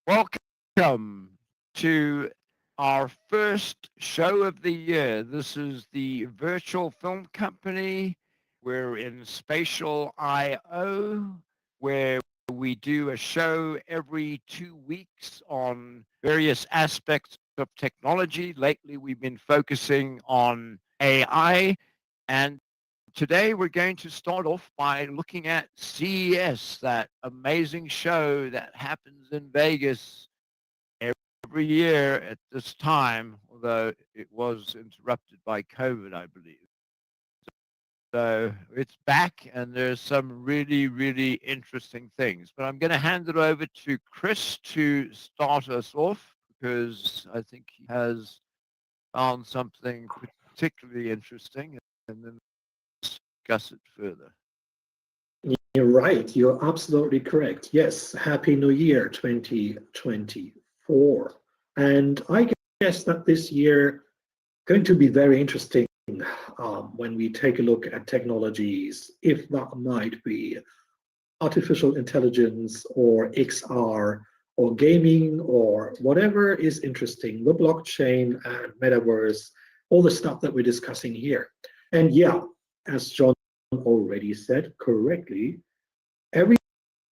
Welcome to our first show of the year. This is the Virtual Film Company. We're in Spatial I/O, where we do a show every 2 weeks on various aspects of technology. Lately, we've been focusing on AI, and today we're going to start off by looking at CES, that amazing show that happens in Vegas every year at this time, although it was interrupted by COVID, I believe. So it's back, and there's some really, really interesting things. But I'm going to hand it over to Chris to start us off because I think he has found something particularly interesting, and then discuss it further. You're right. You're absolutely correct. Yes. Happy New Year 2024. And I guess that this year going to be very interesting when we take a look at technologies, if that might be artificial intelligence or XR or gaming or whatever is interesting, the blockchain and metaverse, all the stuff that we're discussing here. And yeah, as John already said correctly, every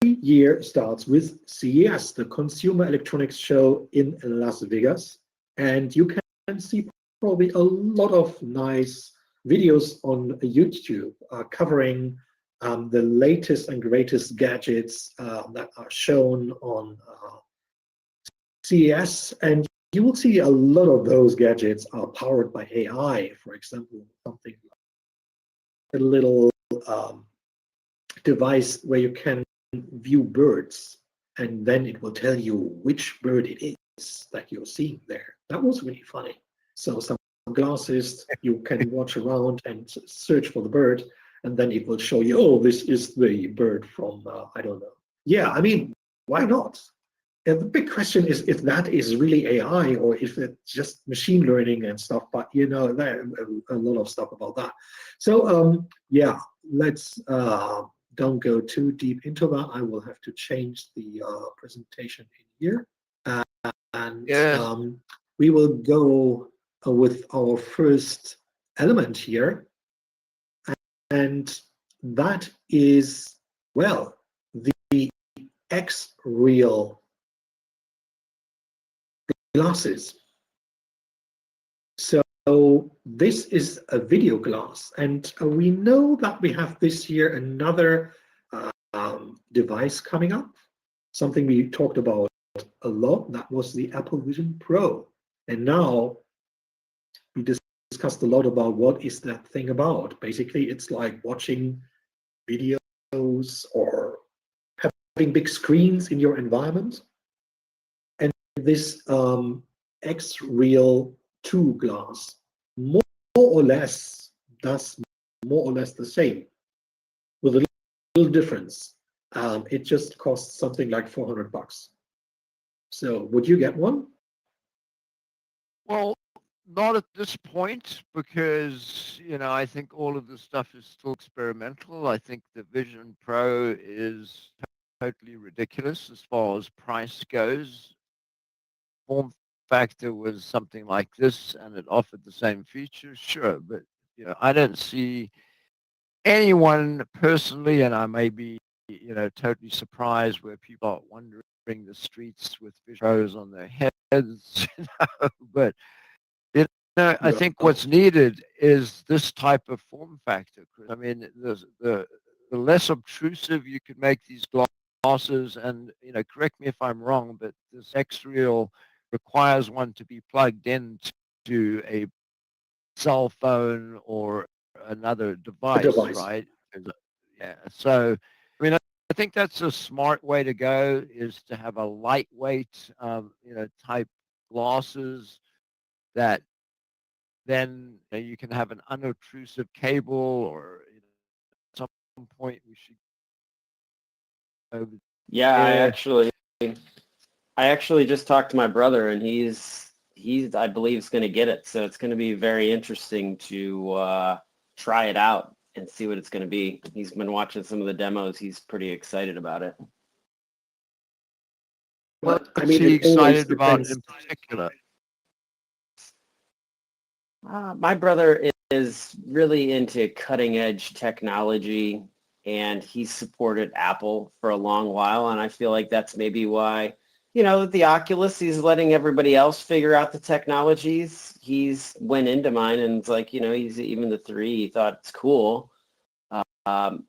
year starts with CES, the Consumer Electronics Show in Las Vegas. And you can see probably a lot of nice videos on YouTube covering the latest and greatest gadgets that are shown on CES. And you will see a lot of those gadgets are powered by AI. For example, something like a little device where you can view birds, and then it will tell you which bird it is that you're seeing there. That was really funny. So some glasses, you can watch around and search for the bird, and then it will show you, oh, this is the bird from, I don't know. Yeah, I mean, why not? And the big question is if that is really AI or if it's just machine learning and stuff, but there a lot of stuff about that. So yeah, let's don't go too deep into that. I will have to change the presentation in here. And we will go with our first element here. And that is, well, the X-Real glasses. So this is a video glass, and we know that we have this year another device coming up, something we talked about a lot. That was the Apple Vision Pro, and now we discussed a lot about what is that thing about. Basically, it's like watching videos or having big screens in your environment. And this X-Real 2 glass more or less does more or less the same, with a little difference. It just costs something like $400. So would you get one? Well, not at this point, because I think all of this stuff is still experimental. I think the Vision Pro is totally ridiculous as far as price goes. Form factor was something like this, and it offered the same features, sure, but I don't see anyone personally, and I may be totally surprised where people are wandering the streets with Vision Pros on their heads, but I think what's needed is this type of form factor. I mean, the less obtrusive you could make these glasses, and correct me if I'm wrong, but this X-Real requires one to be plugged in to a cell phone or another device, right? Yeah. So, I mean, I think that's a smart way to go, is to have a lightweight, type glasses that then you can have an unobtrusive cable, or at some point we should over Yeah, there. I actually just talked to my brother, and he's I believe is going to get it. So it's going to be very interesting to try it out and see what it's going to be. He's been watching some of the demos. He's pretty excited about it. But I What's mean, he it always excited about depends. in particular? My brother is really into cutting edge technology, and he's supported Apple for a long while. And I feel like that's maybe why, the Oculus, he's letting everybody else figure out the technologies. He's went into mine and it's like, he's even the 3, he thought it's cool. Um,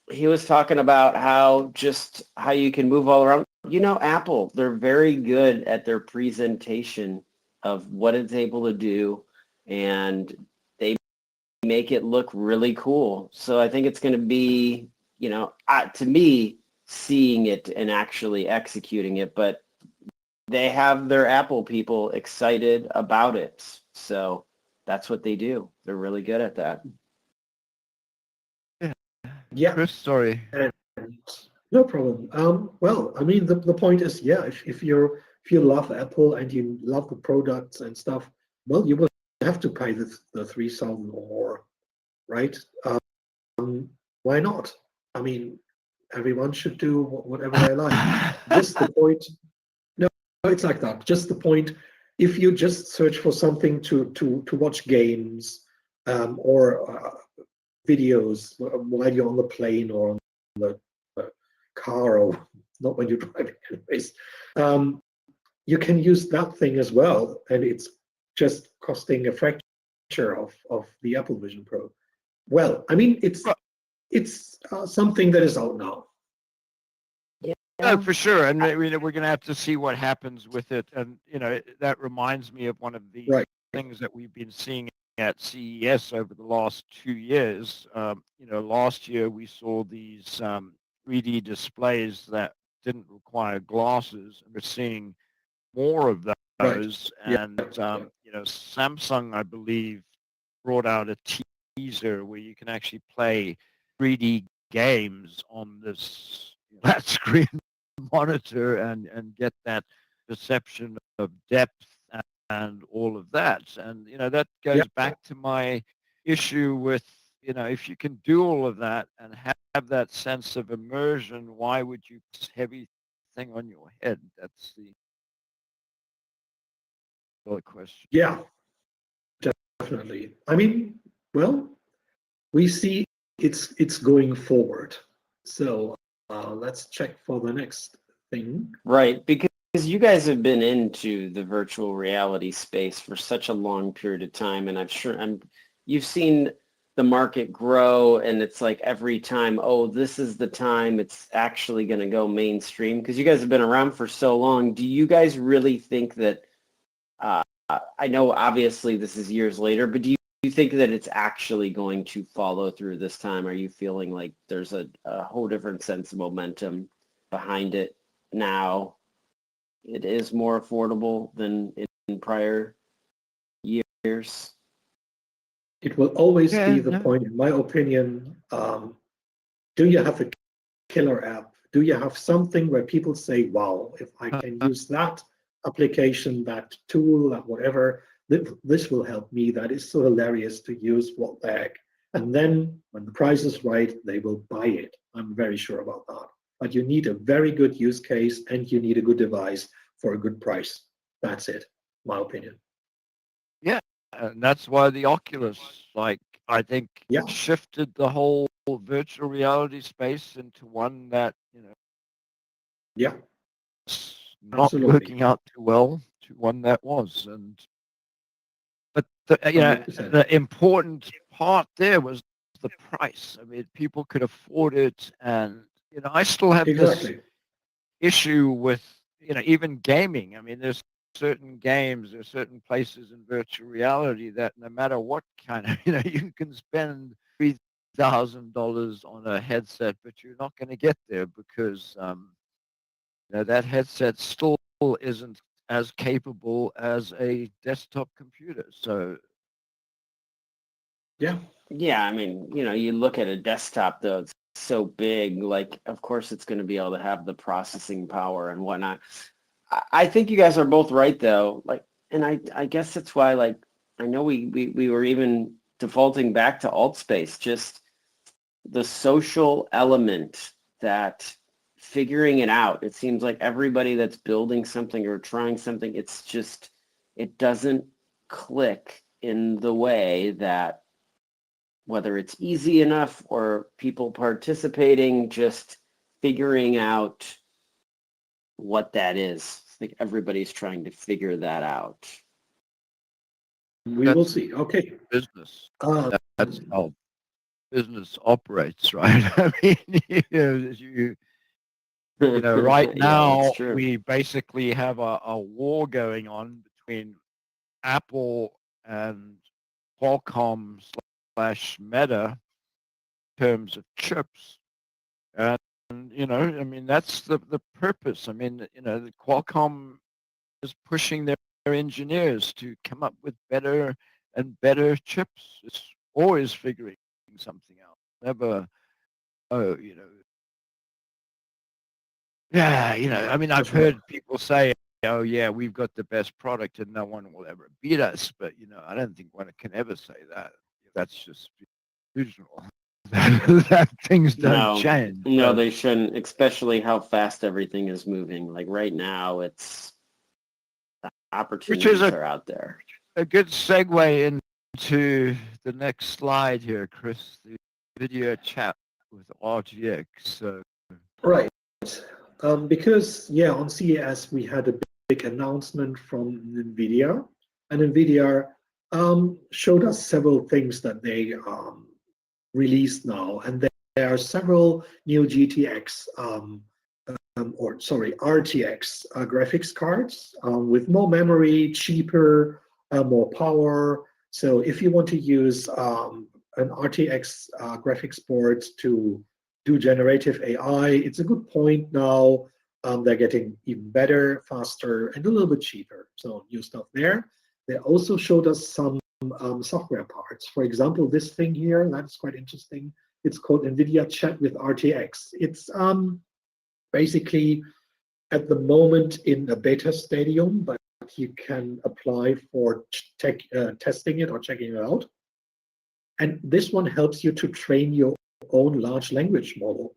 he was talking about how you can move all around. Apple, they're very good at their presentation of what it's able to do, and they make it look really cool. So I think it's going to be, to me, seeing it and actually executing it, but they have their Apple people excited about it. So that's what they do. They're really good at that. Yeah. Yeah, Chris, sorry. and no problem. Well, I mean, the point is, yeah, if you love Apple and you love the products and stuff, well, you will have to pay the 3,000 or more, right? Why not? I mean, everyone should do whatever they like. Just the point. No, it's like that. Just the point. If you just search for something to watch games or videos while you're on the plane or on the car, or not when you're driving, anyways, you can use that thing as well, and it's just costing a fraction of the Apple Vision Pro. Well, I mean, it's something that is out now. No, for sure. And we're going to have to see what happens with it. And, that reminds me of one of the Right. things that we've been seeing at CES over the last 2 years. Last year we saw these 3D displays that didn't require glasses, and we're seeing more of Right. those. Yeah. And, Samsung, I believe, brought out a teaser where you can actually play 3D games on this flat screen monitor and get that perception of depth and all of that. And, that goes Yeah. back to my issue with, if you can do all of that and have that sense of immersion, why would you put this heavy thing on your head? That's the other question. Yeah. Definitely. I mean, well, we see it's going forward. So let's check for the next thing. Right, because you guys have been into the virtual reality space for such a long period of time, and you've seen the market grow, and it's like every time, oh, this is the time it's actually going to go mainstream, because you guys have been around for so long. Do you guys really think that, I know obviously this is years later, but do you think that it's actually going to follow through this time? Are you feeling like there's a whole different sense of momentum behind it now? It is more affordable than in prior years. It will always Yeah, be the point, in my opinion. Do you have a killer app? Do you have something where people say, wow, if I can use that application, that tool, that whatever, this will help me. That is so hilarious to use. What the heck? And then when the price is right, they will buy it. I'm very sure about that. But you need a very good use case and you need a good device for a good price. That's it, my opinion. Yeah, and that's why the Oculus, I think, Yeah. shifted the whole virtual reality space into one that, Yeah, is not absolutely. working out too well to one that was. But the 100%. the important part there was the price. I mean, people could afford it, and I still have this Exactly. issue with even gaming. I mean, there's certain games, there's certain places in virtual reality that no matter what kind of you can spend $3,000 on a headset, but you're not going to get there because that headset still isn't as capable as a desktop computer. So Yeah. Yeah, I mean, you look at a desktop though, it's so big, like of course it's going to be able to have the processing power and whatnot. I think you guys are both right though. Like, and I guess that's why, like, I know we were even defaulting back to alt space, just the social element that figuring it out. It seems like everybody that's building something or trying something, it's just, it doesn't click in the way that, whether it's easy enough or people participating, just figuring out what that is. I think everybody's trying to figure that out. We will see. Okay. Business. Uh, That's how business operates, right? I mean, right Yeah, now that's true. we basically have a war going on between Apple and Qualcomm slash Meta in terms of chips. And, I mean, that's the purpose. I mean, the Qualcomm is pushing their engineers to come up with better and better chips. It's always figuring something out. Never, oh, yeah, I mean, I've that's right. heard people say, oh, yeah, we've got the best product and no one will ever beat us. But, I don't think one can ever say that. That's just delusional. that things don't No, change. no, So, they shouldn't, especially how fast everything is moving. Like right now, it's, the which is opportunities are out there. a good segue into the next slide here, Chris, the video chat with RGX. So, Right. Because, yeah, on CES, we had a big announcement from NVIDIA, and NVIDIA showed us several things that they released now. And there are several new RTX graphics cards with more memory, cheaper, more power. So if you want to use an RTX graphics board to do generative AI, it's a good point now. They're getting even better, faster, and a little bit cheaper. So new stuff there. They also showed us some software parts. For example, this thing here, that's quite interesting. It's called NVIDIA Chat with RTX. It's basically at the moment in a beta stadium, but you can apply for testing it or checking it out. And this one helps you to train your own large language model.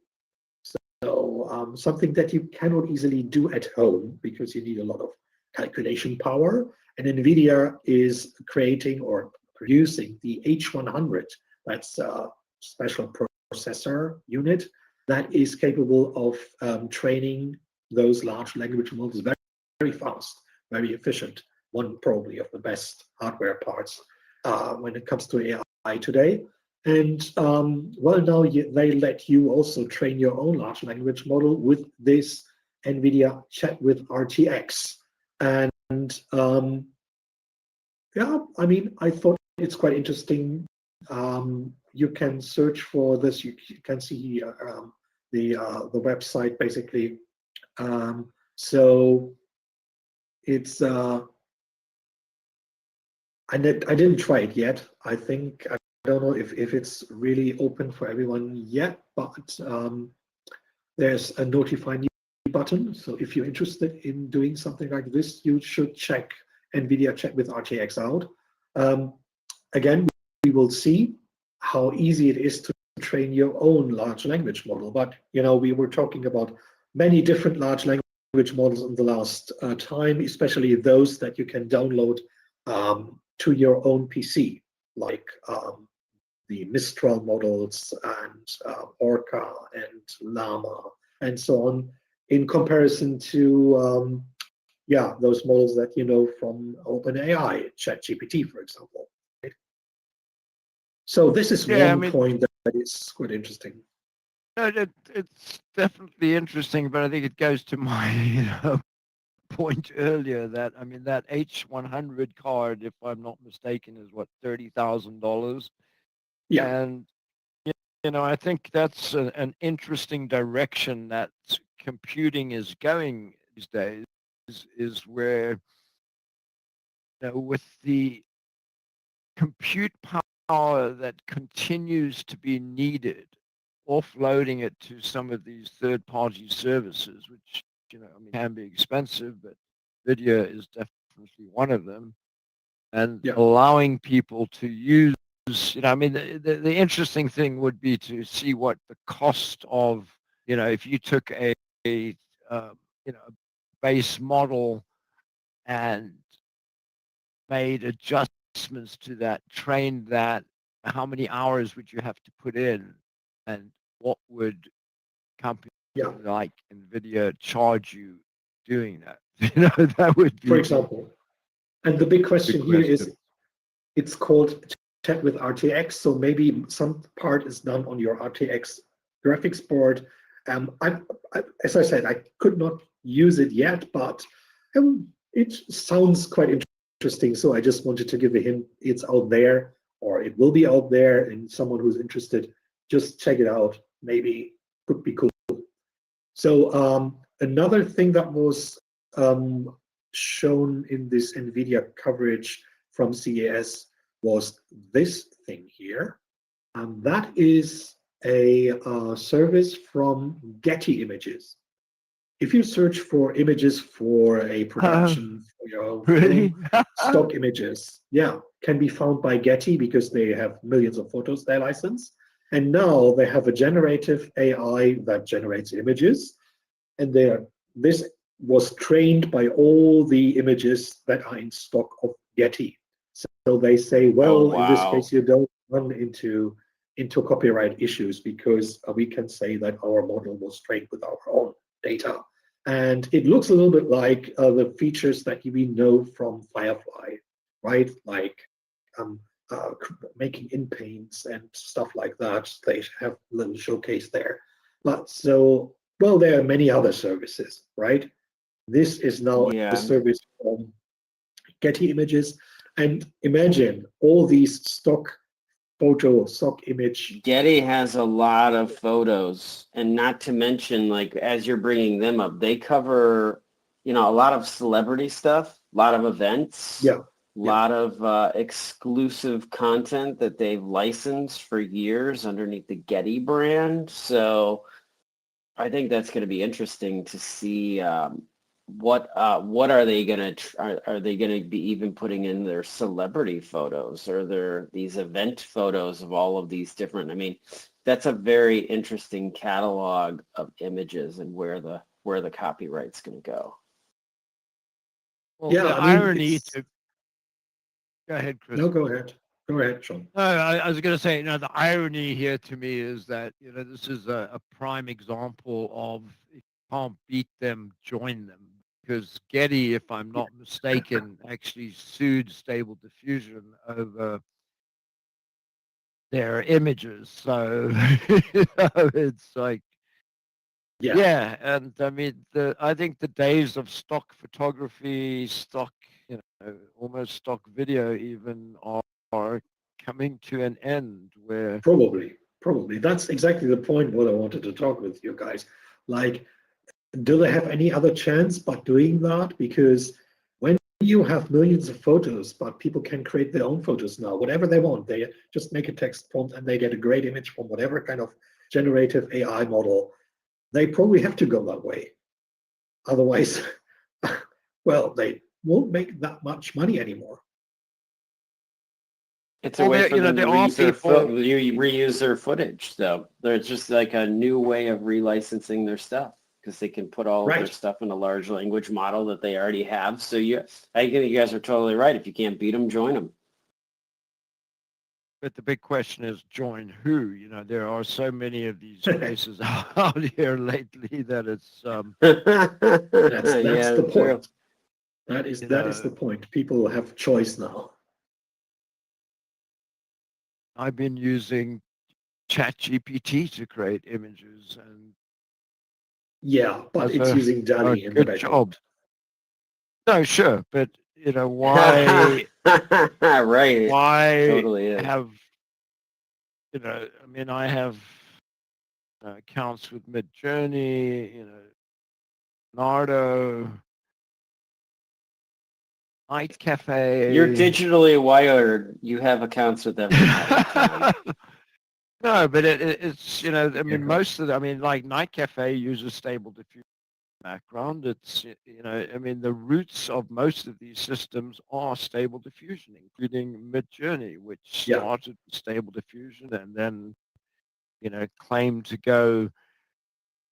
So something that you cannot easily do at home because you need a lot of calculation power. And NVIDIA is creating or producing the H100. That's a special processor unit that is capable of training those large language models very, very fast, very efficient. One probably of the best hardware parts when it comes to AI today. And well, now they let you also train your own large language model with this NVIDIA Chat with RTX. And yeah, I mean, I thought it's quite interesting. You can search for this. You can see the website basically. So it's I didn't try it yet. I think I don't know if it's really open for everyone yet, but there's a notify me button. So if you're interested in doing something like this, you should check NVIDIA Chat with RTX out. Again, we will see how easy it is to train your own large language model. But we were talking about many different large language models in the last time, especially those that you can download to your own PC, like the Mistral models and Orca and Llama and so on, in comparison to those models that from OpenAI, ChatGPT, for example. Right? So this is one point that is quite interesting. It's definitely interesting, but I think it goes to my point earlier that I mean that H100 card, if I'm not mistaken, is what $30,000. Yeah, and I think that's an interesting direction that computing is going these days. Is where with the compute power that continues to be needed, offloading it to some of these third-party services, which I mean, can be expensive, but video is definitely one of them, and allowing people to use. I mean, the interesting thing would be to see what the cost of, if you took a you know, a base model and made adjustments to that, trained that, how many hours would you have to put in, and what would companies Yeah. like NVIDIA charge you doing that? You know, that would be For example. And the big question here is, it's called chat with RTX, so maybe some part is done on your RTX graphics board. As I said, I could not use it yet, but it sounds quite interesting. So I just wanted to give a hint. It's out there, or it will be out there, and someone who's interested, just check it out. Maybe could be cool. So another thing that was shown in this NVIDIA coverage from CES was this thing here. And that is a service from Getty Images. If you search for images for a production, for your really? stock images, yeah, can be found by Getty because they have millions of photos they license. And now they have a generative AI that generates images. And this was trained by all the images that are in stock of Getty. So they say, well, in this case, you don't run into copyright issues because we can say that our model was trained with our own data. And it looks a little bit like the features that we know from Firefly, right? Like making in paints and stuff like that. They have a little showcase there. But so, well, there are many other services, right? This is now a service from Getty Images. And imagine all these stock image. Getty has a lot of photos, and not to mention, like, as you're bringing them up, they cover, a lot of celebrity stuff, a lot of events, a lot of exclusive content that they've licensed for years underneath the Getty brand. So I think that's going to be interesting to see what are they going to are they going to be even putting in their celebrity photos, or these event photos of all of these different. I mean, that's a very interesting catalog of images and where the copyright's going to go. Well, the irony to go ahead, Chris. No, go ahead. Go ahead, Sean. No, I was going to say, the irony here to me is that, this is a prime example of, if you can't beat them, join them. Because Getty, if I'm not mistaken, actually sued Stable Diffusion over their images. So it's like, yeah. And I mean, I think the days of stock photography, stock, almost stock video even are coming to an end where probably that's exactly the point what I wanted to talk with you guys. Like, do they have any other chance but doing that? Because when you have millions of photos, but people can create their own photos now, whatever they want, they just make a text prompt and they get a great image from whatever kind of generative AI model. They probably have to go that way. Otherwise, well, they won't make that much money anymore. It's a way for them to reuse their footage, though. It's just like a new way of relicensing their stuff, because they can put all of their stuff in a large language model that they already have. So I think you guys are totally right. If you can't beat them, join them. But the big question is, join who? There are so many of these places out here lately that it's that's the point. That is the point. People have choice now. I've been using ChatGPT to create images, and but it's using DALL-E in the background. No, sure, but why? Right. Why totally have? I have accounts with Midjourney, Nardo, Night Cafe. You're digitally wired. You have accounts with everybody. No, but it's most of like Night Cafe uses Stable Diffusion background. It's the roots of most of these systems are Stable Diffusion, including Midjourney, which started with Stable Diffusion and then claimed to go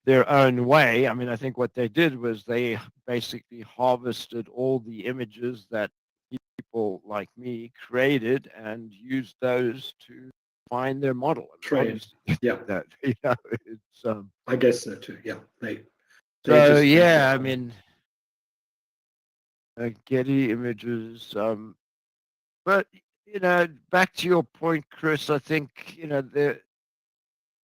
their own way. I mean, I think what they did was they basically harvested all the images that people like me created and used those to find their model. I mean, Train. obviously, they Yeah. did that, you know, it's I guess so too. Yeah. They so just yeah. I mean, Getty Images. But you know, back to your point, Chris. I think you know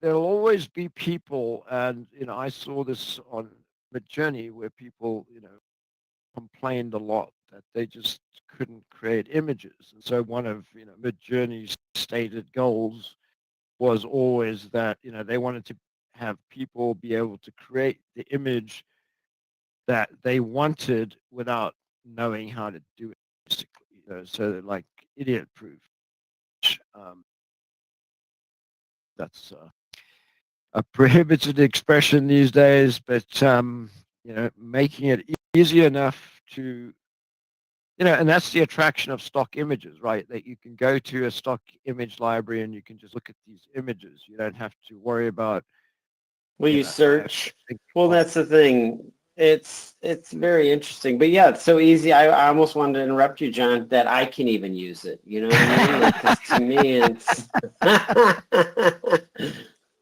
there'll always be people, and you know, I saw this on Midjourney where people, you know, complained a lot that they just couldn't create images. And so one of, you know, Midjourney's stated goals was always that, you know, they wanted to have people be able to create the image that they wanted without knowing how to do it, basically. You know, so like idiot proof. Um, that's a prohibited expression these days, but you know, making it easy enough to, you know, and that's the attraction of stock images, right? That you can go to a stock image library and you can just look at these images. You don't have to worry about, Will you you know, I have to search? think Well, about. that's the thing. It's very interesting. But yeah, it's so easy. I almost wanted to interrupt you, John, that I can even use it. You know what I mean? Because to me, it's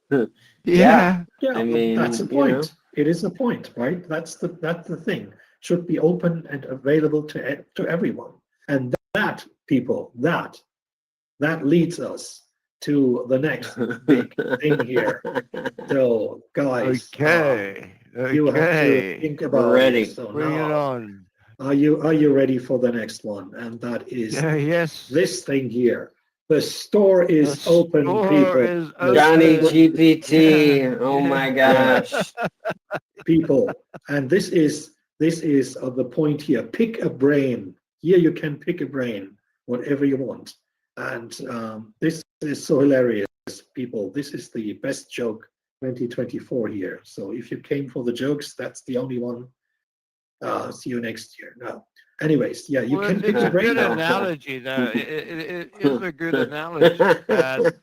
yeah. Yeah. yeah, I well, that's the mean, you know. point. It is a point, right? That's the thing. Should be open and available to everyone. And that, people, that leads us to the next big thing here. So, guys, Okay. you have to Okay. think We're about it. ready. So Bring it now, on. are you ready for the next one? And that is Yes. this thing here. The store The is open, store people. is The Johnny store, open. GPT. Yeah. Oh my yeah, gosh. people. And this is the point here. Pick a brain. Here you can pick a brain, whatever you want. And this is so hilarious, people. This is the best joke 2024 here. So if you came for the jokes, that's the only one. See you next year. No. Anyways, yeah, you Well, can pick it's a a brain good now. analogy, though. It is a good analogy. And,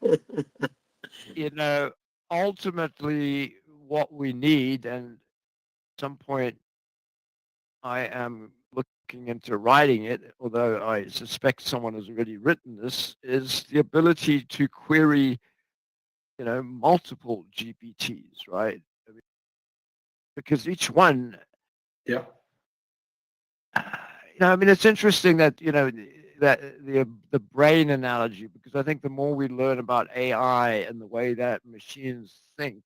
you know, ultimately, what we need, and at some point, I am looking into writing it, although I suspect someone has already written this, is the ability to query, you know, multiple GPTs, right? I mean, because each one, Yeah. you know, I mean, it's interesting that, you know, that the brain analogy, because I think the more we learn about AI and the way that machines think,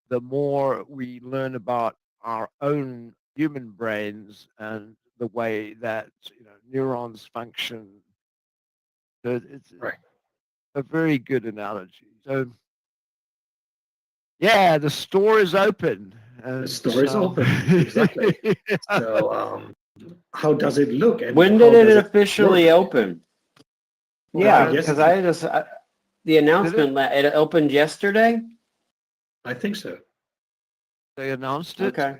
the more we learn about our own human brains and the way that, you know, neurons function. So it's Right. a very good analogy. So yeah, the store is open, The and store is open. Exactly. yeah. So how does it look and When did how it does it officially work? open? Well, Yeah, that's because Yesterday, the did it. announcement, it opened yesterday. I think so. They announced it. Okay.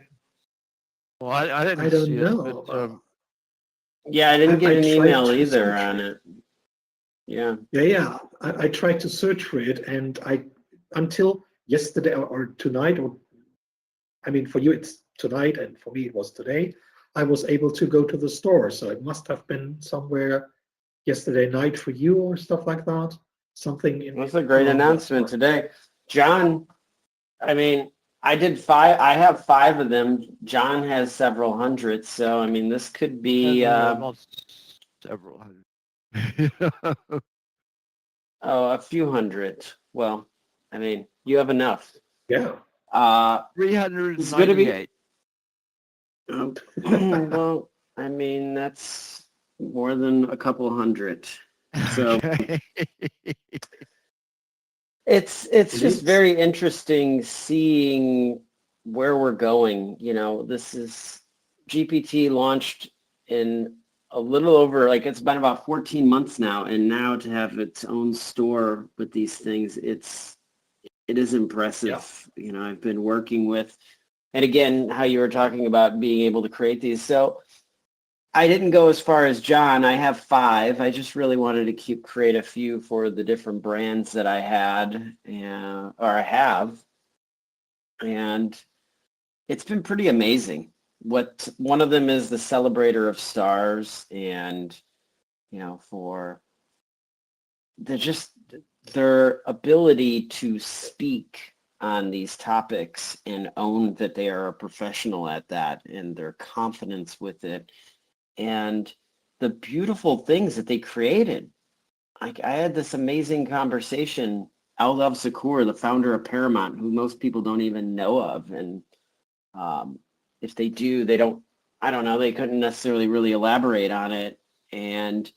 Well, I I didn't don't see it, but know. Yeah, I didn't I get an tried email to either search for on it. it. Yeah. Yeah. I tried to search for it, and I until yesterday or tonight, or I mean, for you it's tonight, and for me it was today. I was able to go to the store, so it must have been somewhere yesterday night for you or stuff like that. Something That's a in great around that announcement mark. today. John, I mean, I did five. I have five of them. John has several hundred. So, I mean, this could no, be, no, no, not several hundred. a few hundred. Well, I mean, you have enough. Yeah. It's going to be, 398. well, I mean, that's more than a couple hundred. So Okay. it's It just is. very interesting seeing where we're going. You know, this is GPT launched in a little over, like, it's been about 14 months now, and now to have its own store with these things, it is Yeah. impressive. You know, I've been working with, and again, how you were talking about being able to create these. So I didn't go as far as John. I have five. I just really wanted to create a few for the different brands that I had, or I have. and it's been pretty amazing. One of them is the Celebrator of Stars, and for their ability to speak on these topics and own that they are a professional at that, and their confidence with it, and the beautiful things that they created. I had this amazing conversation. Al Sakur, the founder of Paramount, who most people don't even know of, and if they do, they don't. I don't know. They couldn't necessarily really elaborate on it, and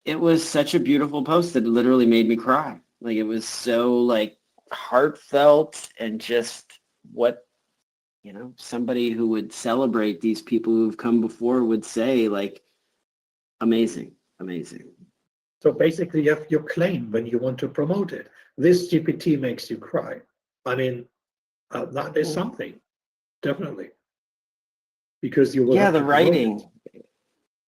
it was such a beautiful post that literally made me cry. Like, it was so like heartfelt, and just what somebody who would celebrate these people who've come before would say, like, amazing, amazing. So basically, you have your claim when you want to promote it. This GPT makes you cry. I mean, that is something, definitely, because you will have the to promote writing. it.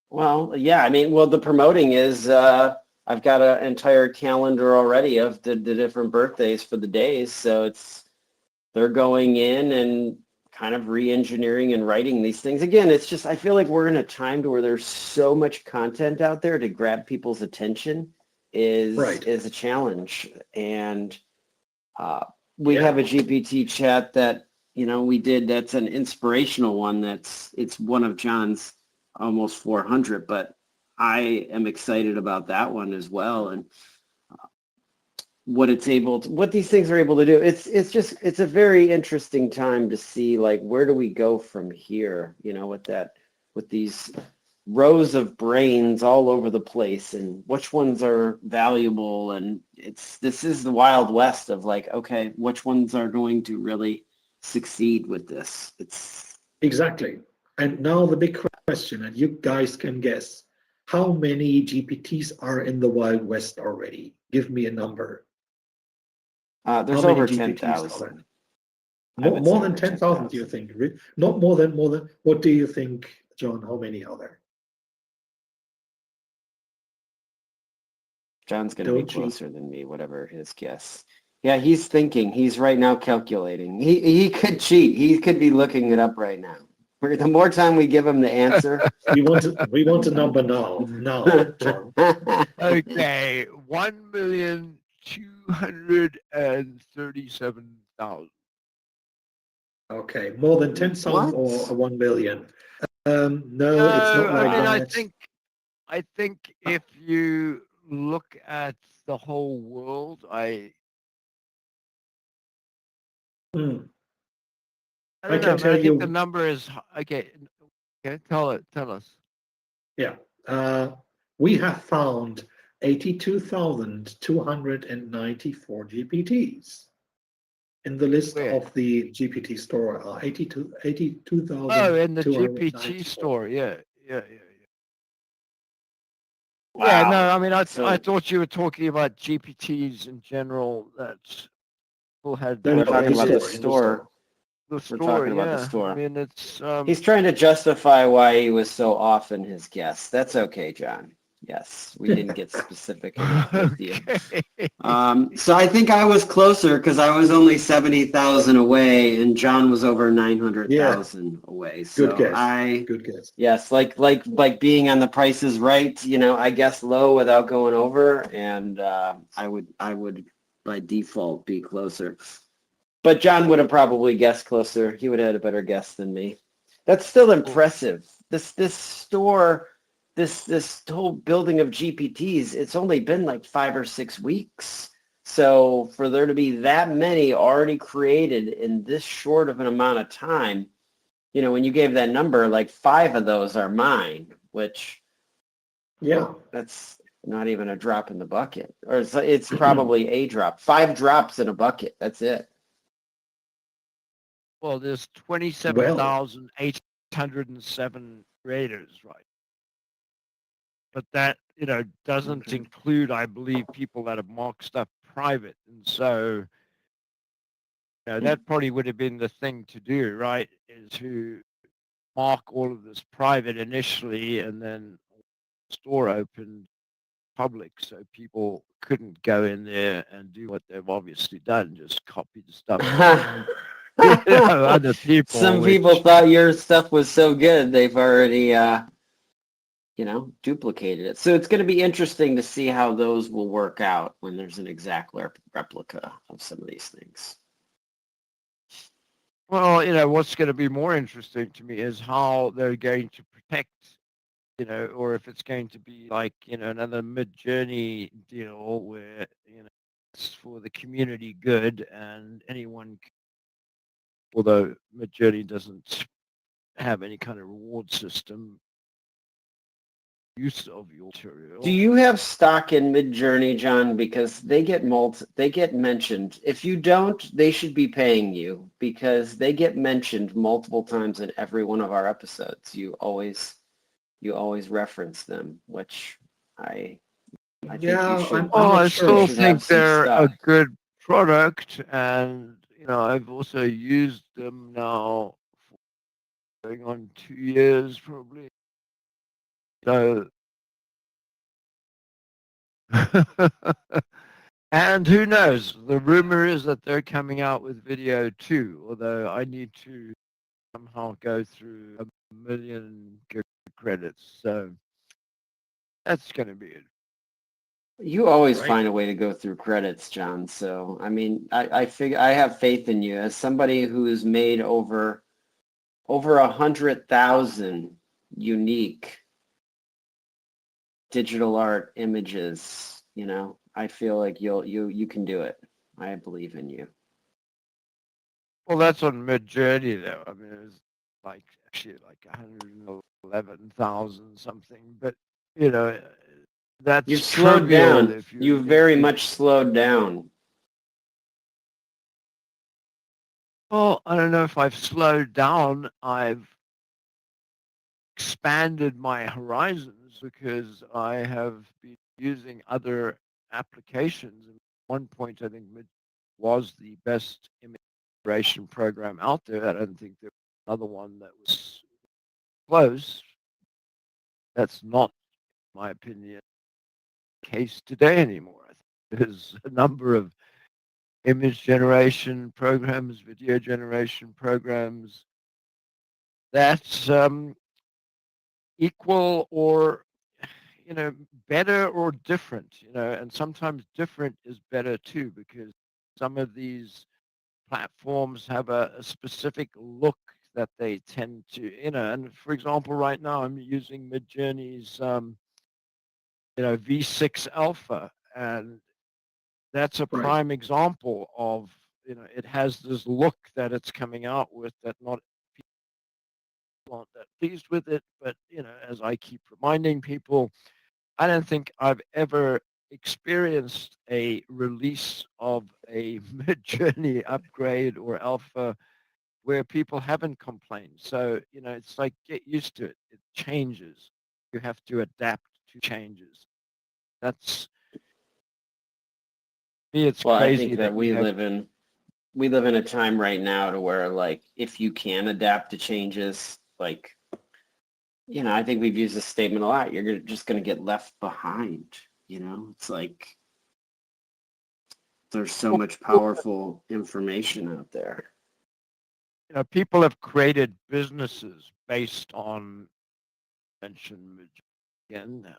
Well, yeah, I mean, the promoting is, I've got an entire calendar already of the different birthdays for the days. So they're going in and kind of re-engineering and writing these things. Again, it's just, I feel like we're in a time to where there's so much content out there to grab people's attention is a challenge. And we have a GPT chat that, we did, that's an inspirational one. It's one of John's almost 400, but I am excited about that one as well. And what these things are able to do. It's a very interesting time to see, like, where do we go from here, with these rows of brains all over the place, and which ones are valuable. And this is the Wild West of, like, okay, which ones are going to really succeed with this? Exactly. And now the big question, and you guys can guess, how many GPTs are in the Wild West already? Give me a number. There's over 10,000. More than 10,000, do you think? Not more than. What do you think, John? How many are there? John's going to be closer than me, whatever his guess. Yeah, he's thinking. He's right now calculating. He could cheat. He could be looking it up right now. The more time we give him the answer. we want a number now. Now, John. Okay, 1,237,000. Okay, more than 10,000 or 1 million? No, it's not like that. I think if you look at the whole world, I don't know, man. I think the number is okay. Okay, tell us. Yeah, we have found 82,294 GPTs in the list of the GPT Store. 82,000. Oh, in the GPT Store, yeah. Wow. Yeah, no, I mean, I thought you were talking about GPTs in general. That people had. We're talking about the store. We're talking about the store. I mean, it's. He's trying to justify why he was so off in his guess. That's okay, John. Yes, we didn't get specific enough with you. So I think I was closer because I was only 70,000 away, and John was over 900,000 away. So good guess. Good guess. Yes, like being on The Price is Right. I guess low without going over, and I would by default be closer. But John would have probably guessed closer. He would have had a better guess than me. That's still impressive. This store. This whole building of GPTs, it's only been like 5 or 6 weeks. So for there to be that many already created in this short of an amount of time, when you gave that number, like 5 of those are mine, which, that's not even a drop in the bucket. Or it's probably a drop. 5 drops in a bucket. That's it. Well, there's 27,807 creators, right? But that, doesn't include, I believe, people that have marked stuff private. And so, that probably would have been the thing to do, right? Is to mark all of this private initially, and then the store opened public, so people couldn't go in there and do what they've obviously done, just copy the stuff. other people, Some people which, thought your stuff was so good, they've already, duplicated it. So it's going to be interesting to see how those will work out when there's an exact replica of some of these things. well, what's going to be more interesting to me is how they're going to protect, or if it's going to be like, another mid-journey deal where, it's for the community good and anyone, although mid-journey doesn't have any kind of reward system, use of your material. Do you have stock in Midjourney, John? Because they get mentioned. If you don't, they should be paying you because they get mentioned multiple times in every one of our episodes. You always reference them, which I think Yeah, you should I'm Well, not I you still sure. should have think some they're a stock. good product, and I've also used them now for going on 2 years probably. So, and who knows? The rumor is that they're coming out with video too. Although I need to somehow go through 1 million credits, so that's going to be it. You always Right. find a way to go through credits, John. So I mean, I figure I have faith in you as somebody who's made over 100,000 unique digital art images. I feel like you can do it. I believe in you. Well, that's on Mid-Journey though. I mean, it's like actually like 111,000 something, but you know, You've that's slowed trivial down. if you're You've very looking. much slowed down. Well, I don't know if I've slowed down. I've expanded my horizons because I have been using other applications. At one point, I think Mid was the best immigration program out there. I don't think there was another one that was close. That's not, in my opinion, the case today anymore. I think there's a number of image generation programs, video generation programs that's equal or better or different, and sometimes different is better too because some of these platforms have a specific look that they tend to, and for example, right now I'm using Midjourney's, V6 Alpha, and that's a Right. prime example of, it has this look that it's coming out with that not people aren't that pleased with it, but, as I keep reminding people, I don't think I've ever experienced a release of a mid-journey upgrade or alpha where people haven't complained. So, it's like get used to it. It changes. You have to adapt to changes. That's me. It's Well, I crazy think that that we have. we live in a time right now to where like if you can adapt to changes, like I think we've used this statement a lot. You're just going to get left behind. It's like there's so much powerful information out there. People have created businesses based on mention again,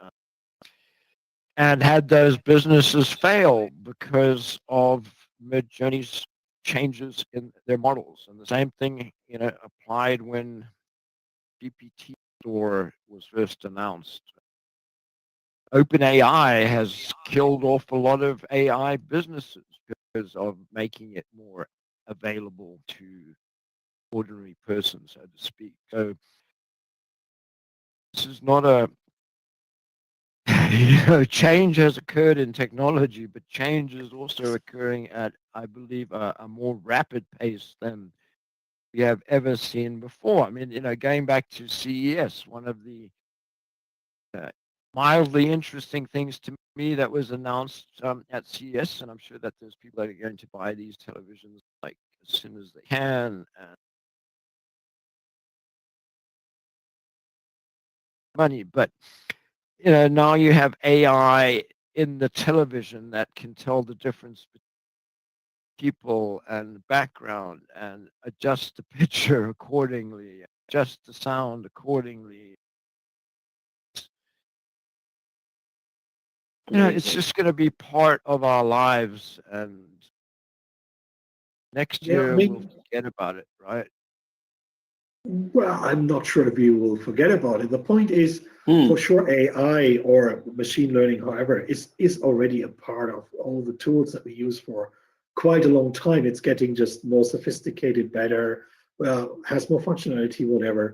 and had those businesses fail because of Midjourney's changes in their models. And the same thing, applied when GPT Store was first announced. OpenAI has killed off a lot of AI businesses because of making it more available to ordinary persons, so to speak. So this is not a change has occurred in technology, but change is also occurring at, I believe, a more rapid pace than we have ever seen before. I mean, going back to CES, one of the uh, mildly interesting things to me that was announced at CES, and I'm sure that there's people that are going to buy these televisions like as soon as they can, and money, but now you have AI in the television that can tell the difference people and background and adjust the picture accordingly, adjust the sound accordingly. You know, it's Amazing. just going to be part of our lives, and next Yeah, I year we'll mean, forget about it, right? well, I'm not sure if you will forget about it. The point is, Hmm. for sure, AI or machine learning, however, is already a part of all the tools that we use for quite a long time. It's getting just more sophisticated, better, well, has more functionality, whatever.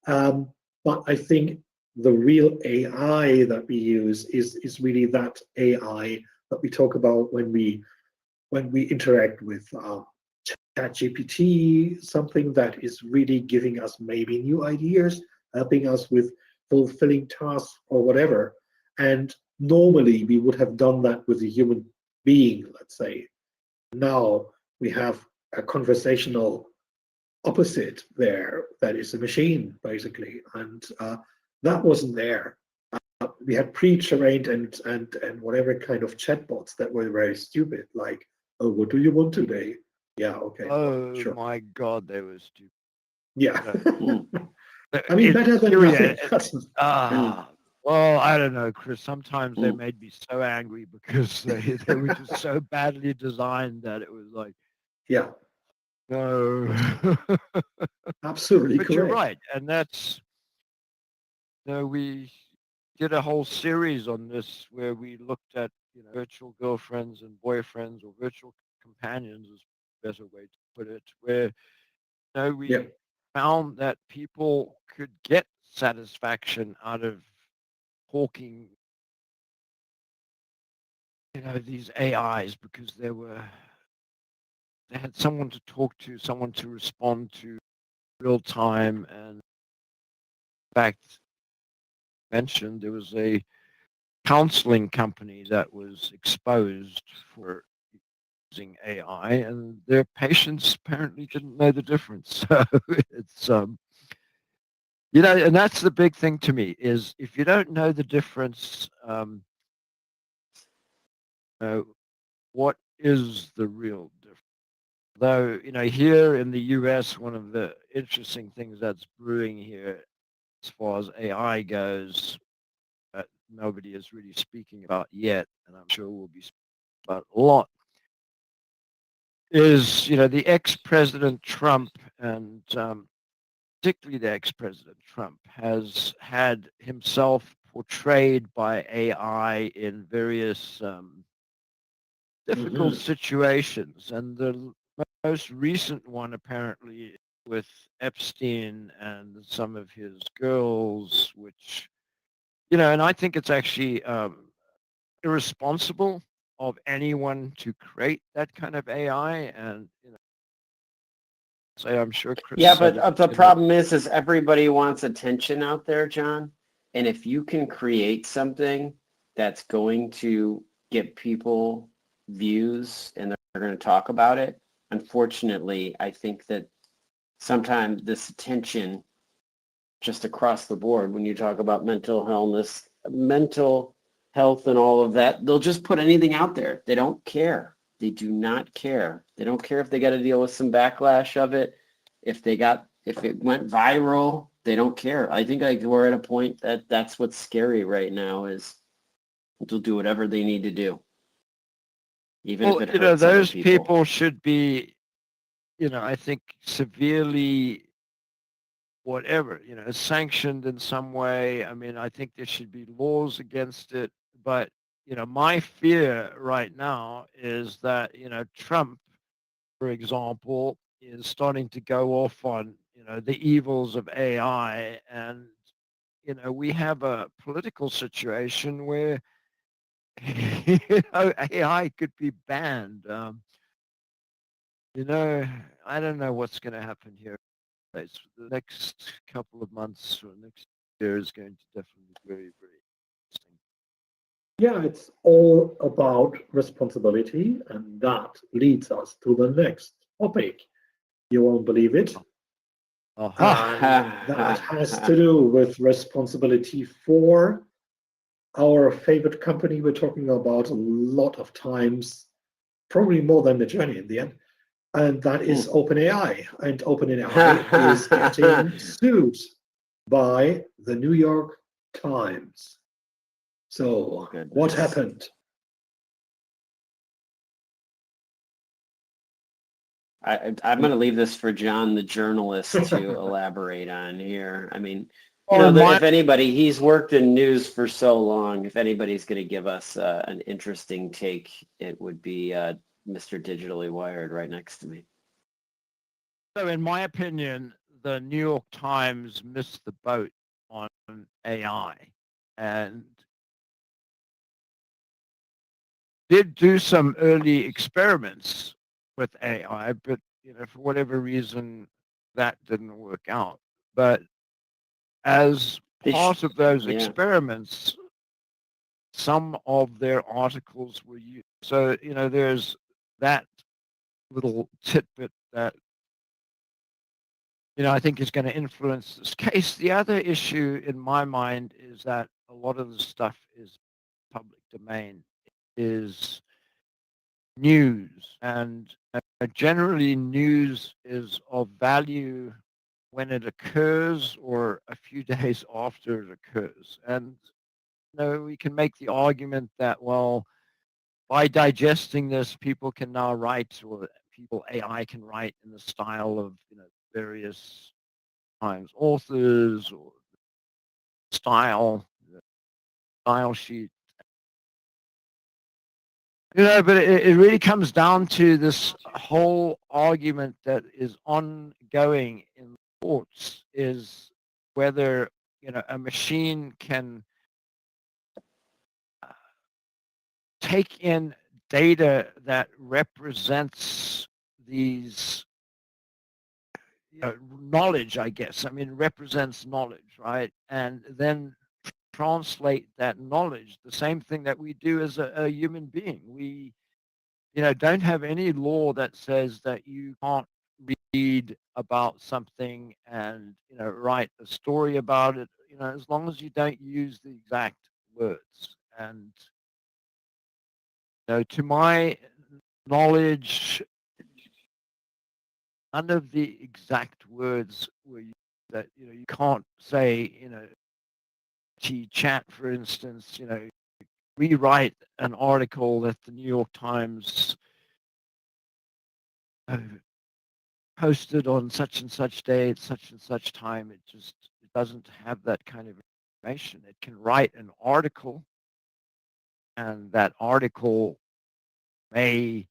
Um, but I think the real AI that we use is really that AI that we talk about when we interact with GPT, something that is really giving us maybe new ideas, helping us with fulfilling tasks or whatever. And normally we would have done that with a human being, let's say. Now we have a conversational opposite there that is a machine, basically. And that wasn't there. We had pre-trained and whatever kind of chatbots that were very stupid, like, oh, what do you want today? Yeah, okay, fine, Oh sure. my God, they were stupid. Yeah. I mean, It's better than serious. nothing. Well, I don't know, Chris. Sometimes they Hmm. made me so angry because they were just so badly designed that it was like, Yeah, no. absolutely But you're correct. right, and that's, we did a whole series on this where we looked at, virtual girlfriends and boyfriends, or virtual companions is a better way to put it, where, Yeah. we found that people could get satisfaction out of talking, these AIs, because they had someone to talk to, someone to respond to real time. And in fact, mentioned there was a counseling company that was exposed for using AI, and their patients apparently didn't know the difference. So it's and that's the big thing to me, is if you don't know the difference, uh, what is the real difference? Though, here in the US, one of the interesting things that's brewing here as far as AI goes, that nobody is really speaking about yet, and I'm sure we'll be speaking about a lot, is, the ex-President Trump, and particularly the ex-President Trump, has had himself portrayed by AI in various difficult Hmm. situations. And the most recent one, apparently, with Epstein and some of his girls, which, and I think it's actually irresponsible of anyone to create that kind of AI. And, say, I'm sure Chris Yeah, said but it was the going to. problem is everybody wants attention out there, John. And if you can create something that's going to get people views and they're going to talk about it, unfortunately, I think that sometimes this attention just across the board, when you talk about mental health and all of that, they'll just put anything out there. They don't care. They do not care. They don't care if they got to deal with some backlash of it. If it went viral, they don't care. I think we're at a point that that's what's scary right now, is they'll do whatever they need to do, even if Well, it hurts other those people. people should be, I think, severely, whatever, sanctioned in some way. I mean, I think there should be laws against it. But, my fear right now is that, Trump, for example, is starting to go off on, the evils of AI. And, we have a political situation where, AI could be banned. I don't know what's going to happen here. The next couple of months or next year is going to definitely be very, very interesting. Yeah, it's all about responsibility, and that leads us to the next topic. You won't believe it. Aha. And that has to do with responsibility for our favorite company we're talking about a lot of times, probably more than Midjourney in the end. And that is OpenAI. And OpenAI is getting sued by the New York Times. So what happened? I'm going to leave this for John, the journalist, to elaborate on here. I mean, if anybody, he's worked in news for so long. If anybody's going to give us an interesting take, it would be Mr. Digitally Wired right next to me. So in my opinion, the New York Times missed the boat on AI and did do some early experiments with AI, but for whatever reason, that didn't work out. But as part of those experiments, some of their articles were used. So, there's that little tidbit that, I think is going to influence this case. The other issue in my mind is that a lot of the stuff is public domain, is news, and generally news is of value when it occurs or a few days after it occurs. And we can make the argument that, well, by digesting this, people can now write, or AI can write in the style of various Times authors or style sheet. But it really comes down to this whole argument that is ongoing in courts, is whether a machine can take in data that represents these knowledge, I guess. I mean, represents knowledge, right? And then translate that knowledge, the same thing that we do as a human being. We, don't have any law that says that you can't read about something and, write a story about it, as long as you don't use the exact words. And, to my knowledge, none of the exact words were used. That you can't say chat, for instance, rewrite an article that the New York Times posted on such and such day at such and such time. It doesn't have that kind of information. It can write an article, and that article may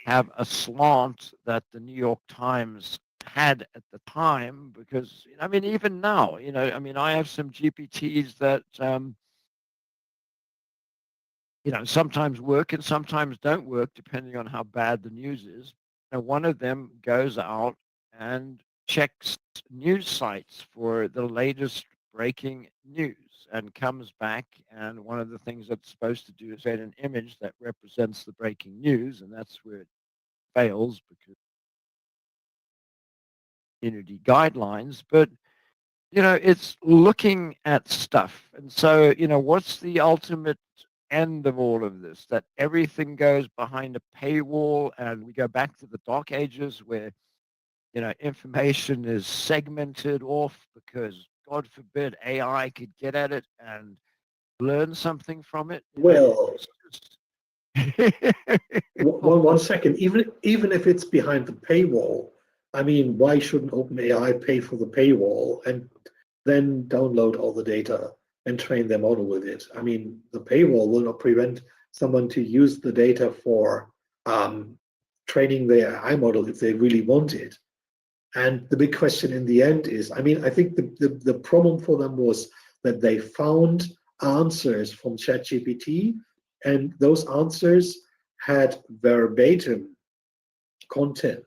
have a slant that the New York Times had at the time, because even now, I have some GPTs that sometimes work and sometimes don't work depending on how bad the news is. One of them goes out and checks news sites for the latest breaking news and comes back, and one of the things that's supposed to do is create an image that represents the breaking news, and that's where it fails because community guidelines. But it's looking at stuff. And so what's the ultimate end of all of this? That everything goes behind a paywall, and we go back to the dark ages where information is segmented off because, God forbid, AI could get at it and learn something from it. Well, one second. Even if it's behind the paywall, I mean, why shouldn't OpenAI pay for the paywall and then download all the data and train their model with it? I mean, the paywall will not prevent someone to use the data for training their AI model if they really want it. And the big question in the end is, I think the problem for them was that they found answers from ChatGPT, and those answers had verbatim content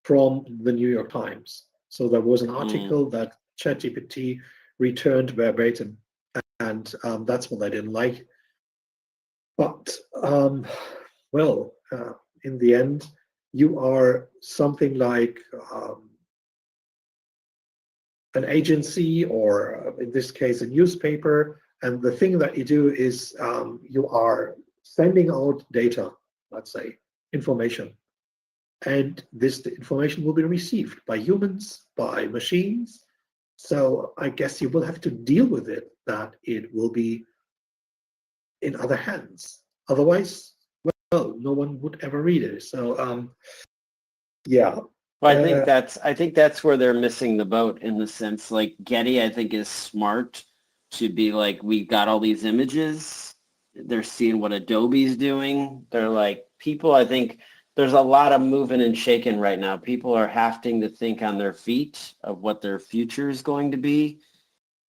from the New York Times. So there was an article that ChatGPT returned verbatim, and that's what I didn't like. But, in the end, you are something like an agency, or in this case, a newspaper. And the thing that you do is you are sending out data, let's say, information. And this information will be received by humans, by machines. So I guess you will have to deal with it, that it will be in other hands. Otherwise, well, no one would ever read it. So yeah. Well, I think that's where they're missing the boat, in the sense, like, Getty, I think, is smart to be like, we got all these images. They're seeing what Adobe's doing. They're like, people, I think there's a lot of moving and shaking right now. People are having to think on their feet of what their future is going to be.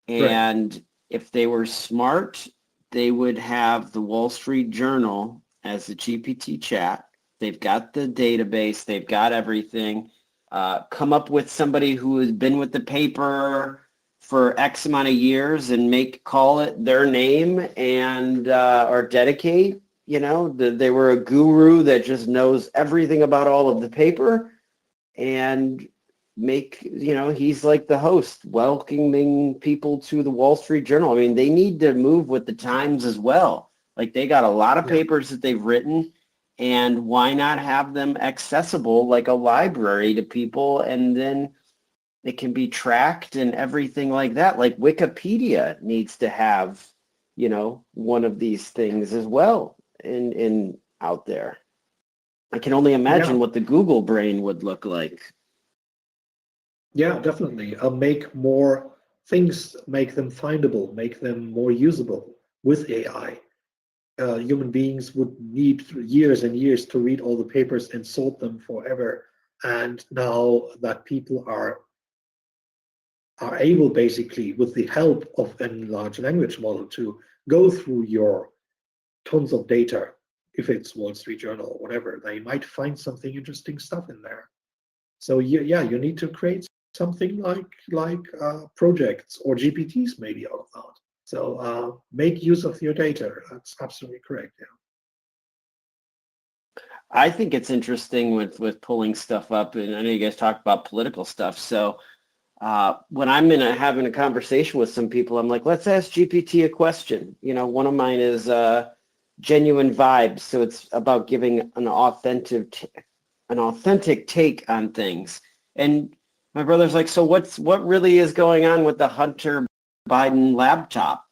Right. And if they were smart, they would have the Wall Street Journal as the GPT chat. They've got the database. They've got everything. Come up with somebody who has been with the paper for X amount of years and call it their name, and or dedicate, they were a guru that just knows everything about all of the paper, and he's like the host welcoming people to the Wall Street Journal. I mean, they need to move with the times as well. Like, they got a lot of papers that they've written, and why not have them accessible like a library to people, and then it can be tracked and everything like that. Like, Wikipedia needs to have, one of these things as well in out there. I can only imagine what the Google brain would look like. Yeah, definitely. Make more things, make them findable, make them more usable with AI. Human beings would need years and years to read all the papers and sort them forever. And now that people are able, basically, with the help of a large language model, to go through your tons of data, if it's Wall Street Journal or whatever, they might find something interesting stuff in there. So yeah, you need to create something like projects or GPTs maybe out of that. So make use of your data. That's absolutely correct. Yeah. I think it's interesting with pulling stuff up, and I know you guys talk about political stuff. So when I'm having a conversation with some people, I'm like, let's ask GPT a question. One of mine is genuine vibes. So it's about giving an authentic take on things. And my brother's like, so what really is going on with the Hunter Biden laptop?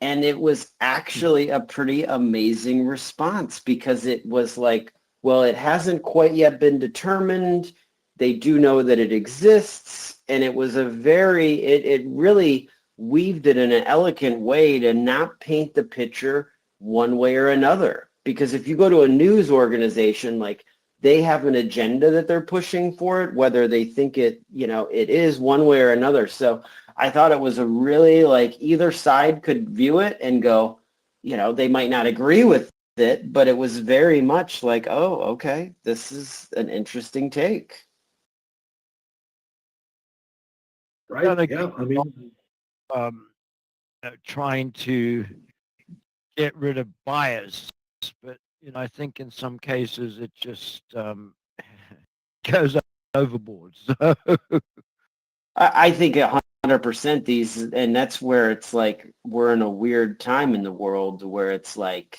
And it was actually a pretty amazing response, because it was like, well, it hasn't quite yet been determined. They do know that it exists. And it was it really weaved it in an elegant way to not paint the picture one way or another. Because if you go to a news organization, like, they have an agenda that they're pushing for it, whether they think it is one way or another. So I thought it was a really, like, either side could view it and go, they might not agree with it, but it was very much like, oh, okay, this is an interesting take. Right. Yeah. I mean, trying to get rid of bias, but I think in some cases it just goes overboard. So I think 100% and that's where it's like, we're in a weird time in the world where it's like,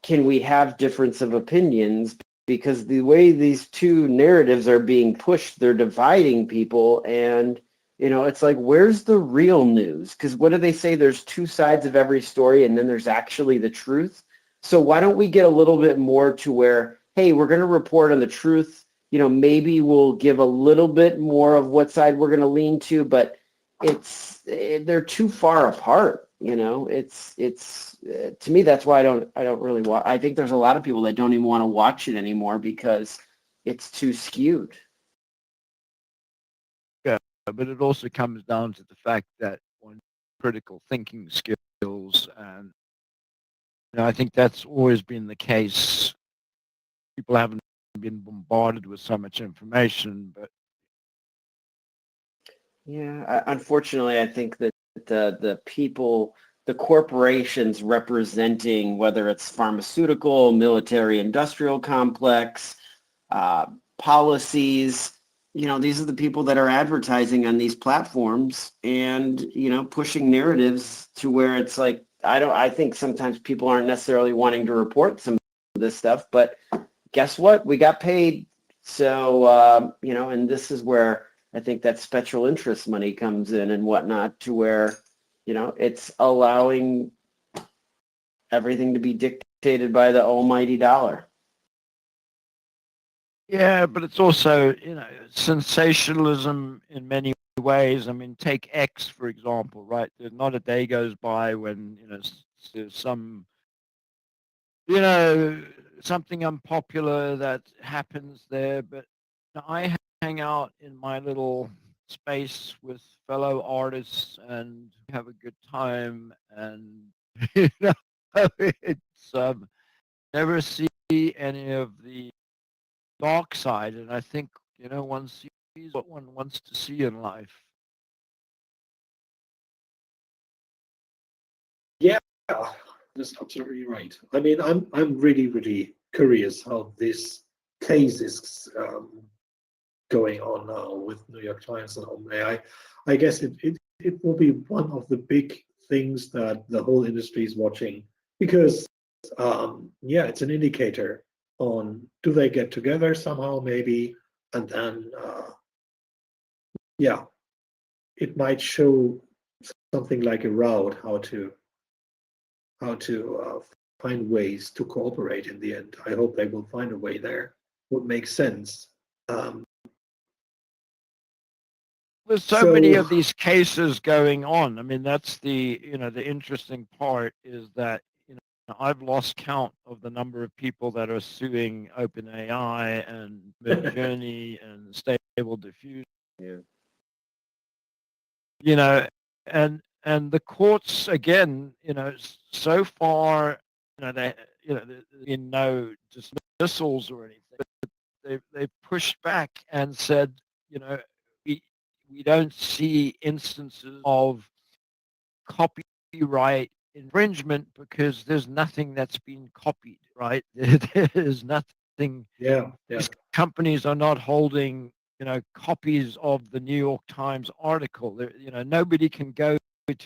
can we have difference of opinions? Because the way these two narratives are being pushed, they're dividing people. And, it's like, where's the real news? Because what do they say? There's two sides of every story, and then there's actually the truth. So why don't we get a little bit more to where, hey, we're going to report on the truth. Maybe we'll give a little bit more of what side we're going to lean to, but they're too far apart. It's to me, that's why I don't really watch. I think there's a lot of people that don't even want to watch it anymore because it's too skewed. yeah, but it also comes down to the fact that one, critical thinking skills, and I think that's always been the case. People haven't been bombarded with so much information, but yeah, unfortunately, I think that the people, the corporations representing, whether it's pharmaceutical, military, industrial complex, policies, these are the people that are advertising on these platforms and, pushing narratives to where it's like, I think sometimes people aren't necessarily wanting to report some of this stuff, but guess what? We got paid. So, and this is where I think that special interest money comes in and whatnot, to where, it's allowing everything to be dictated by the almighty dollar. Yeah, but it's also, sensationalism in many ways. I mean, take X, for example, right? There's not a day goes by when, there's some, something unpopular that happens there. But I hang out in my little space with fellow artists and have a good time. And, it's never see any of the dark side, and I think one sees what one wants to see in life. Yeah, that's absolutely right. I mean, I'm really, really curious how this case is going on now with New York Times and OpenAI. I guess it will be one of the big things that the whole industry is watching, because yeah, it's an indicator on, do they get together somehow maybe, and then yeah, it might show something like a route how to find ways to cooperate in the end. I hope they will find a way there. Would make sense. There's so many of these cases going on. I mean, that's the the interesting part is that I've lost count of the number of people that are suing OpenAI and Midjourney and Stable Diffusion. Yeah. And the courts again, so far, they, there's been no dismissals or anything. But they've pushed back and said, we don't see instances of copyright infringement because there's nothing that's been copied, right? There's nothing. Yeah. These companies are not holding, copies of the New York Times article. Nobody can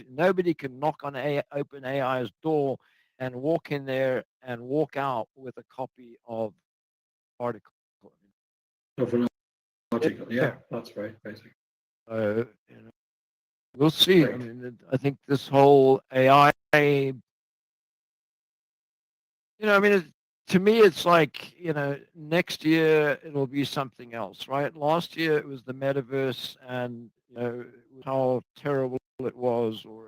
nobody can knock on OpenAI's door and walk in there and walk out with a copy of article. Of an article. Yeah, that's right, basically. We'll see. Right. I mean, I think this whole AI, I mean, to me, it's like, next year it'll be something else, right? Last year it was the metaverse and, how terrible it was, or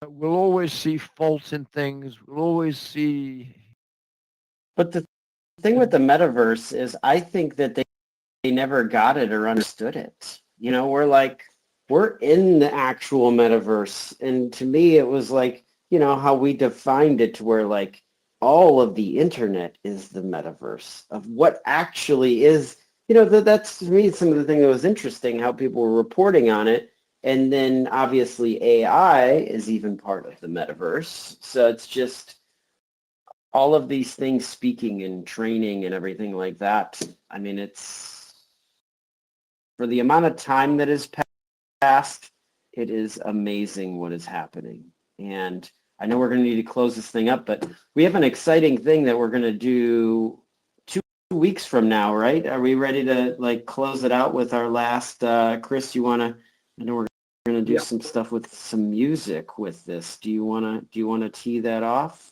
we'll always see faults in things. We'll always see. But the thing with the metaverse is I think that they never got it or understood it. We're in the actual metaverse. And to me, it was like, how we defined it, to where like all of the internet is the metaverse of what actually is, that's to me some of the thing that was interesting, how people were reporting on it. And then obviously AI is even part of the metaverse. So it's just all of these things speaking and training and everything like that. I mean, it's, for the amount of time that has passed, it is amazing what is happening. And I know we're going to need to close this thing up, but we have an exciting thing that we're going to do 2 weeks from now, right? Are we ready to like close it out with our last, Chris, I know we're going to do some stuff with some music with this. Do you want to tee that off?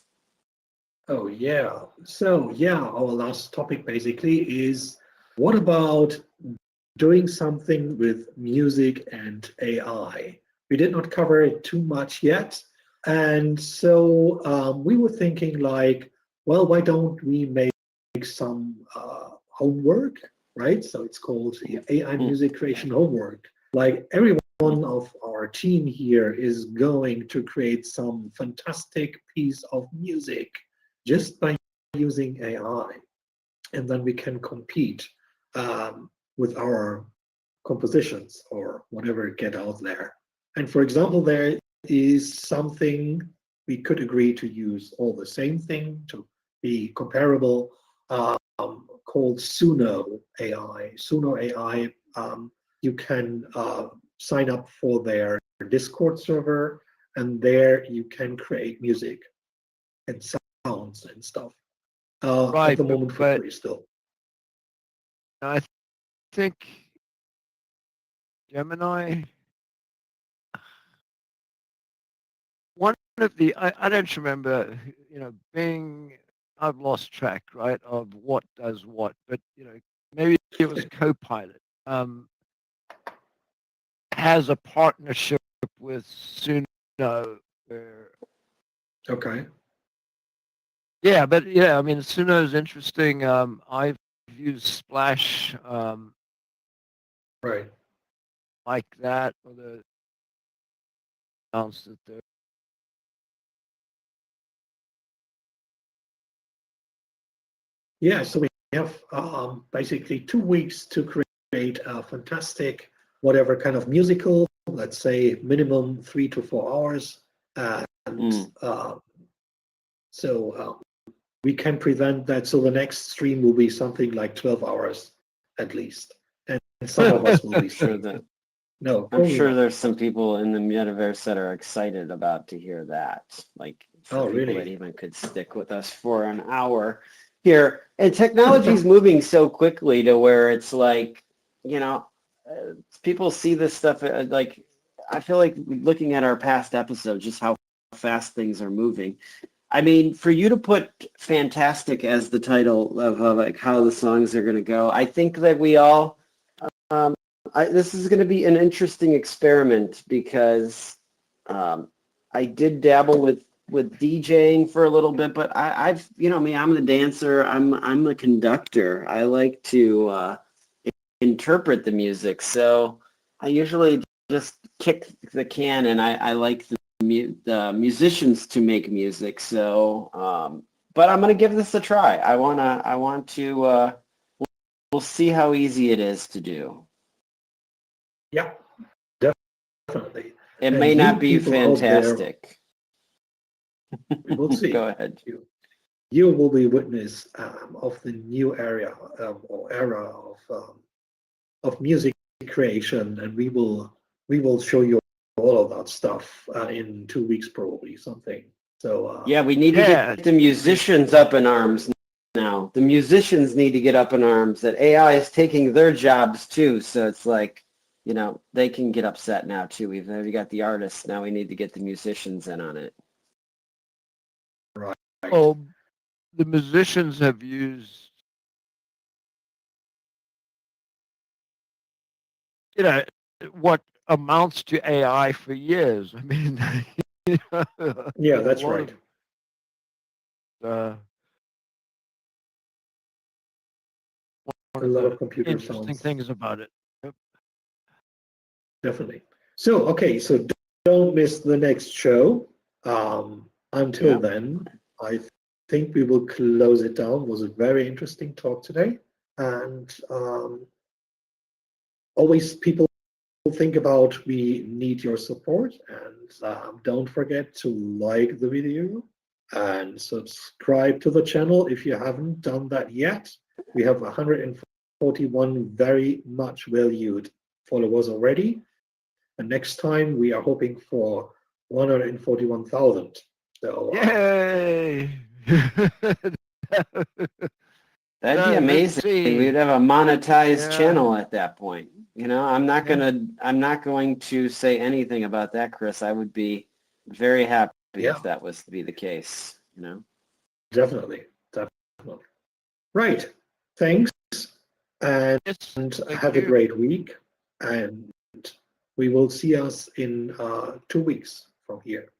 Oh, yeah. So, yeah, our last topic basically is, what about doing something with music and AI? We did not cover it too much yet. And so we were thinking like, well, why don't we make some homework, right? So it's called AI Music Creation Homework. Like everyone of our team here is going to create some fantastic piece of music just by using AI. And then we can compete with our compositions or whatever get out there. And for example, there is something we could agree to use all the same thing to be comparable, called Suno AI. Suno AI, you can sign up for their Discord server, and there you can create music and sounds and stuff. At Right, the moment for but free still. I think Gemini, one of the, I don't remember, Bing, I've lost track, right, of what does what, but, maybe it was Copilot, has a partnership with Suno where, Okay. yeah, but yeah, I mean, Suno is interesting. I've used Splash, Right. like that, or the announced that they're Yeah, so we have basically 2 weeks to create a fantastic, whatever kind of musical, let's say minimum 3 to 4 hours. And so we can prevent that. So the next stream will be something like 12 hours at least. And some of us will be Sure saying, that no, I'm probably sure not. there's some people in the metaverse that are excited about to hear that. Like for Oh, people that really? even could stick with us for an hour here. And technology's moving so quickly to where it's like, people see this stuff like I feel like looking at our past episodes, just how fast things are moving. I mean, for you to put fantastic as the title of like how the songs are going to go, I think that we all this is going to be an interesting experiment because I did dabble with DJing for a little bit, but I've me, I'm the dancer, I'm the conductor. I like to interpret the music, so I usually just kick the can, and I like the musicians to make music. So, but I'm going to give this a try. I want to. We'll see how easy it is to do. Yeah, definitely. It And may you not be people out there, fantastic. we will see. Go ahead. You will be witness of the new area or era of music creation, and we will show you all of that stuff in 2 weeks, probably something. So Yeah, we need to yeah, get the musicians up in arms now. The musicians need to get up in arms that AI is taking their jobs too. So it's like, they can get upset now too. We've already got the artists. Now we need to get the musicians in on it. right. oh, the musicians have used, what amounts to AI for years. I mean, Yeah, a that's lot right. of one A of lot of the computer interesting sounds, things about it. Yep. definitely. So okay, so don't miss the next show. Until Yeah. then, I think we will close it down. It was a very interesting talk today, and always people think about we need your support, and don't forget to like the video and subscribe to the channel if you haven't done that yet. We have 141 very much valued followers already, and next time we are hoping for 141,000. So Yay! That'd be Let's amazing. see. We'd have a monetized Yeah, channel at that point. I'm not yeah, going to say anything about that, Chris. I would be very happy yeah, if that was to be the case, definitely, definitely. Right. Thanks, and yes, thank have a you. great week. And we will see us in 2 weeks from here.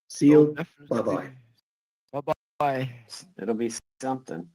See Oh, you. Bye bye. definitely. Bye-bye. It'll be something.